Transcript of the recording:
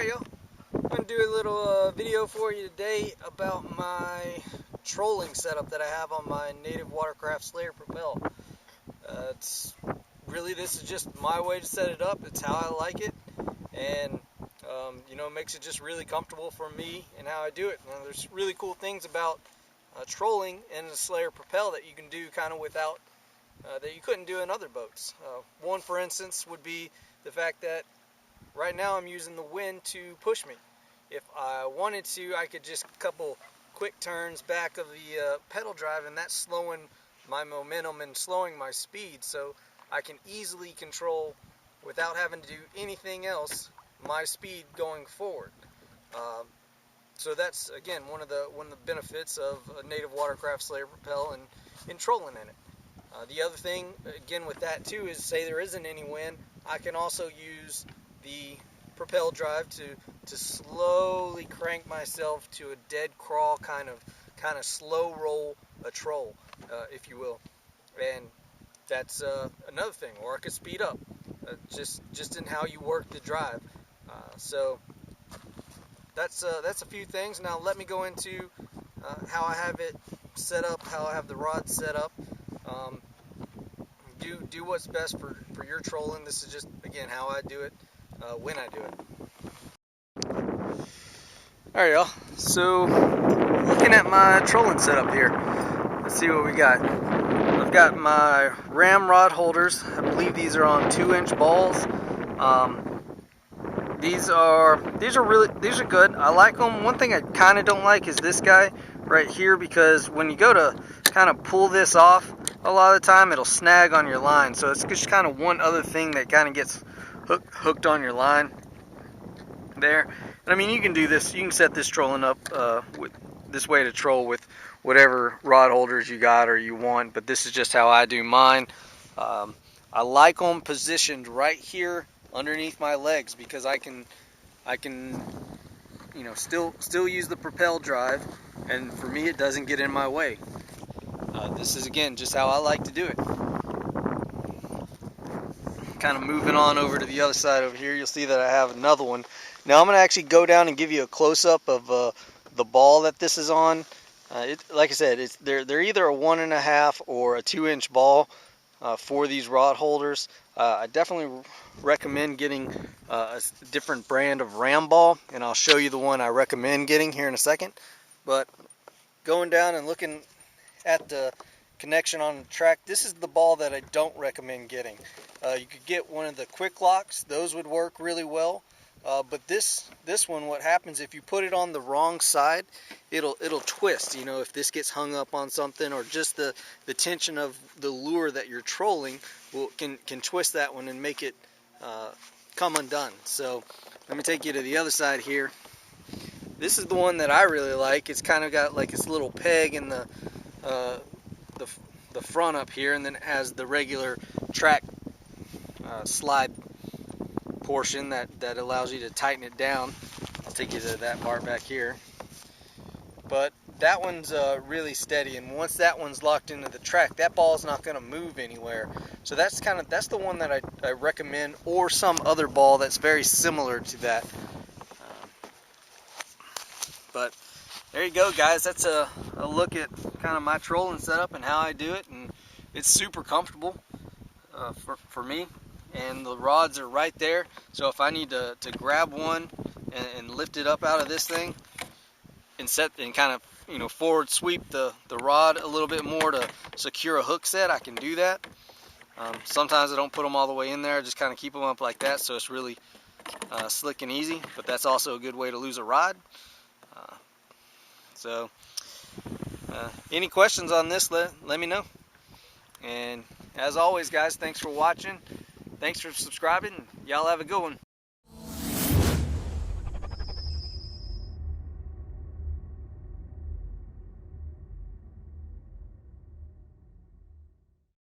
Alright y'all, I'm going to do a little video for you today about my trolling setup that I have on my native Watercraft Slayer Propel. This is just my way to set it up. It's how I like it, and it makes it just really comfortable for me and how I do it. Now, there's really cool things about trolling in the Slayer Propel that you can do kind of without, that you couldn't do in other boats. One, for instance, would be the fact that right now I'm using the wind to push me. If I wanted to, I could just couple quick turns back of the pedal drive, and that's slowing my momentum and slowing my speed, so I can easily control, without having to do anything else, my speed going forward. So that's, again, one of the benefits of a native Watercraft Slayer Propel and trolling in it. The other thing, again, with that too, is say there isn't any wind, I can also use the Propel drive to slowly crank myself to a dead crawl, kind of slow roll a troll, if you will. And that's another thing. Or I could speed up, just in how you work the drive. So that's a few things. Now let me go into how I have it set up, how I have the rod set up. Do what's best for your trolling. This is just, again, how I do it, when I do it. Alright y'all, so looking at my trolling setup here, let's see what we got. I've got my ramrod holders. I believe these are on 2-inch balls. These are good. I like them. One thing I kind of don't like is this guy right here, because when you go to kind of pull this off, a lot of the time it'll snag on your line. So it's just kind of one other thing that kind of gets hooked on your line there. And I mean, you can do this. You can set this trolling up with this way to troll with whatever rod holders you got or you want. But this is just how I do mine. I like them positioned right here underneath my legs, because I can still use the Propel drive, and for me it doesn't get in my way. This is, again, just how I like to do it. Kind of moving on over to the other side over here, you'll see that I have another one. Now I'm going to actually go down and give you a close-up of the ball that this is on. Like I said, they're either a 1.5 or a 2-inch ball for these rod holders. I definitely recommend getting a different brand of ram ball, and I'll show you the one I recommend getting here in a second. But going down and looking at the connection on the track, this is the ball that I don't recommend getting. You could get one of the quick locks; those would work really well. But this one, what happens if you put it on the wrong side, it'll twist. If this gets hung up on something, or just the tension of the lure that you're trolling can twist that one and make it come undone. So let me take you to the other side here. This is the one that I really like. It's kind of got like this little peg in the front up here, and then it has the regular track slide portion that allows you to tighten it down. I'll take you to that part back here. But that one's really steady, and once that one's locked into the track, that ball's not going to move anywhere. So that's the one that I recommend, or some other ball that's very similar to that. But there you go, guys. That's a look at kind of my trolling setup and how I do it, and it's super comfortable for me. And the rods are right there, so if I need to grab one and lift it up out of this thing and kind of forward sweep the rod a little bit more to secure a hook set, I can do that. Sometimes I don't put them all the way in there, I just kind of keep them up like that, so it's really slick and easy. But that's also a good way to lose a rod. So any questions on this, let me know. And as always, guys, thanks for watching. Thanks for subscribing. Y'all have a good one.